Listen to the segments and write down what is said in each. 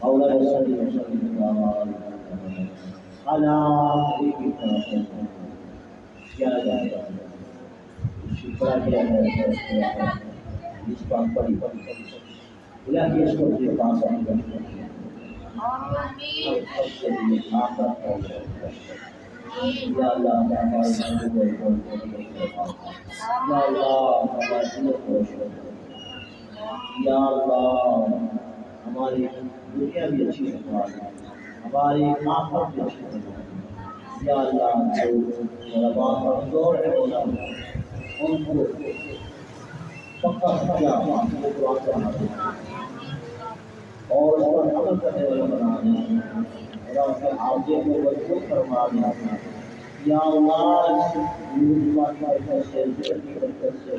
مولانا صلی اللہ علیہ وسلم کیا جائے گا شکر کیا ہے اس بات پر الہی اس کو اپنے پاس آمین یا اللہ ہمارے یا اللہ یا اللہ ہماری دنیا بھی اچھی ہے ہماری آخرت بھی اچھی ہے یا اللہ جو علماء کمزور ہے مولا ان کو پکا سمجھا وہ قرآن پڑھا اور اس پر عمل کرنے والا بنا دیں اور اپنے عاجزی کو مضبوط فرما دیں یا اللہ ایمان کا ایسے ذکر کی برکت سے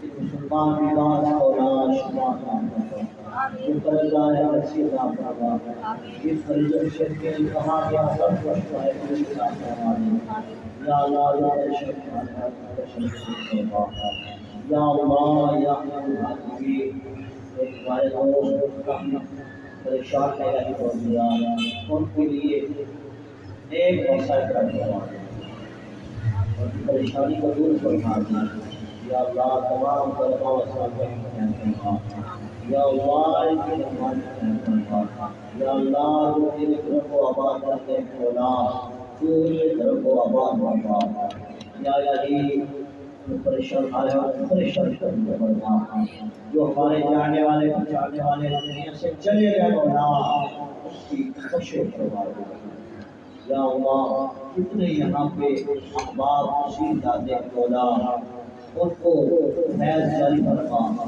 کہ مسلمان کی بات اولاد شما کام کرتا جو کرتا ہے اچھی کام کرتا جس طریقے سے کہ کہا گیا سب کچھ ہے کہ کام کرنا یا اللہ یا یا اللہ یا ایک ہمارے دوست کافی پریشان ہے کہ ان کے لیے ایک وسائل کا اور پریشانی کو دور فرما دیں یا اللہ تمام طلباء و اساتذہ کو یا اللہ کی رحمت فرما یا اللہ جو تیرے گھر کو آباد کرتے ہیں مولا پورے گھر کو آباد فرما یا الہی پریشان فرما جو ہمارے جانے والے پہنچانے والے دنیا سے چلے گئے مولا اس کی خوشی فرما یا اللہ کتنے یہاں پہ احباب خوشی داتے مولا ان کو فیض جاری فرما